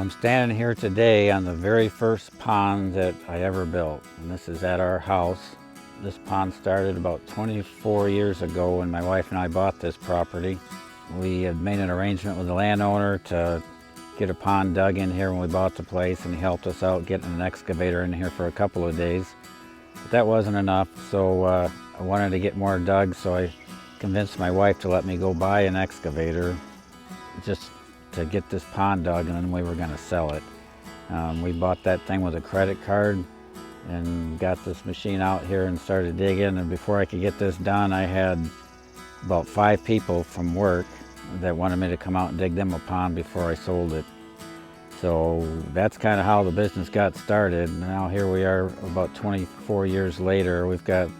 I'm standing here today on the very first pond that I ever built, and this is at our house. This pond started about 24 years ago when my wife and I bought this property. We had made an arrangement with the landowner to get a pond dug in here when we bought the place, and he helped us out getting an excavator in here for a couple of days. But that wasn't enough, so I wanted to get more dug, so I convinced my wife to let me go buy an excavator just to get this pond dug, and then we were going to sell it. We bought that thing with a credit card and got this machine out here and started digging, and before I could get this done I had about 5 people from work that wanted me to come out and dig them a pond before I sold it. So that's kind of how the business got started. Now here we are about 24 years later. We've got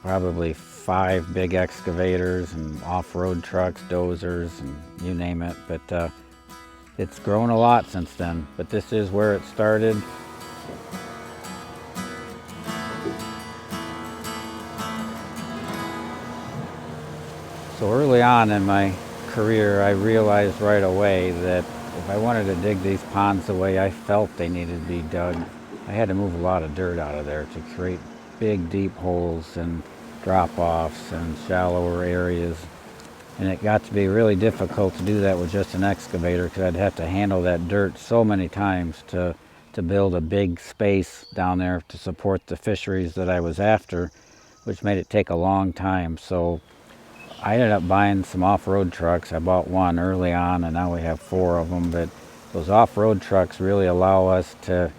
probably 5 big excavators and off-road trucks, dozers, and you name it. But it's grown a lot since then, but this is where it started. So early on in my career, I realized right away that if I wanted to dig these ponds the way I felt they needed to be dug, I had to move a lot of dirt out of there to create big, deep holes and drop-offs and shallower areas. And it got to be really difficult to do that with just an excavator, because I'd have to handle that dirt so many times to build a big space down there to support the fisheries that I was after, which made it take a long time. So I ended up buying some off-road trucks. I bought one early on, and now we have 4 of them. But those off-road trucks really allow us to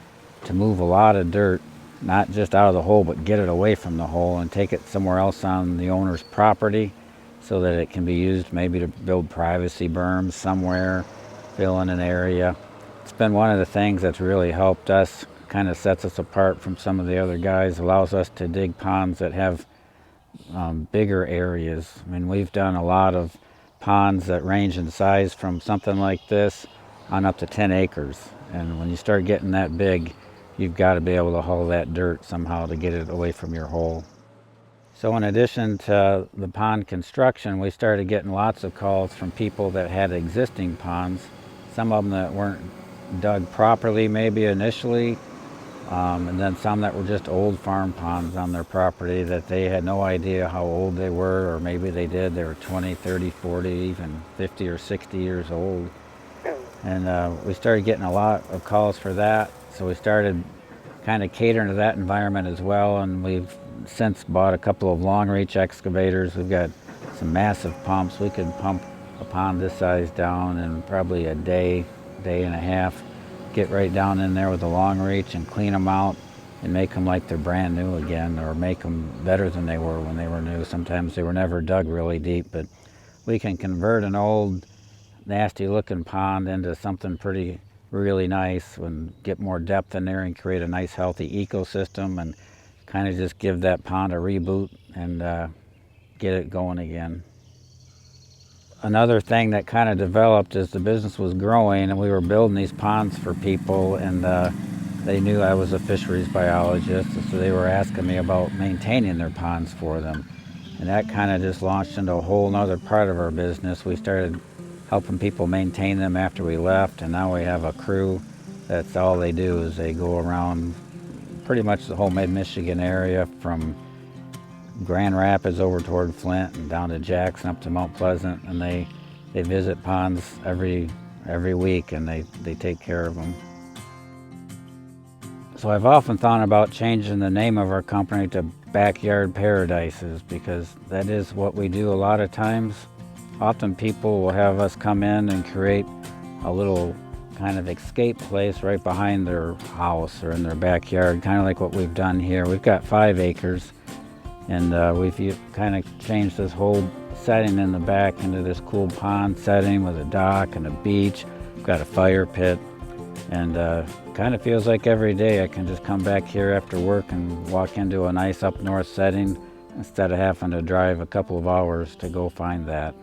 move a lot of dirt, not just out of the hole, but get it away from the hole and take it somewhere else on the owner's property so that it can be used maybe to build privacy berms somewhere, fill in an area. It's been one of the things that's really helped us, kind of sets us apart from some of the other guys, allows us to dig ponds that have bigger areas. I mean, we've done a lot of ponds that range in size from something like this on up to 10 acres. And when you start getting that big, you've got to be able to haul that dirt somehow to get it away from your hole. So in addition to the pond construction, we started getting lots of calls from people that had existing ponds, some of them that weren't dug properly maybe initially, and then some that were just old farm ponds on their property that they had no idea how old they were, or maybe they did. They were 20, 30, 40, even 50 or 60 years old. And we started getting a lot of calls for that, so we started kind of catering to that environment as well, and we've since bought a couple of long reach excavators. We've got some massive pumps. We could pump a pond this size down in probably a day and a half, get right down in there with a long reach and clean them out and make them like they're brand new again, or make them better than they were when they were new. Sometimes they were never dug really deep, but we can convert an old nasty looking pond into something really nice and get more depth in there and create a nice healthy ecosystem and kind of just give that pond a reboot and get it going again. Another thing that kind of developed as the business was growing, and we were building these ponds for people, and they knew I was a fisheries biologist, so they were asking me about maintaining their ponds for them. And that kind of just launched into a whole nother part of our business. We started helping people maintain them after we left, and now we have a crew that's all they do is they go around pretty much the whole mid-Michigan area, from Grand Rapids over toward Flint and down to Jackson up to Mount Pleasant, and they visit ponds every week, and they take care of them. So I've often thought about changing the name of our company to Backyard Paradises, because that is what we do a lot of times. Often people will have us come in and create a little kind of escape place right behind their house or in their backyard, kind of like what we've done here. We've got 5 acres, and we've kind of changed this whole setting in the back into this cool pond setting with a dock and a beach. We've got a fire pit, and kind of feels like every day I can just come back here after work and walk into a nice up north setting instead of having to drive a couple of hours to go find that.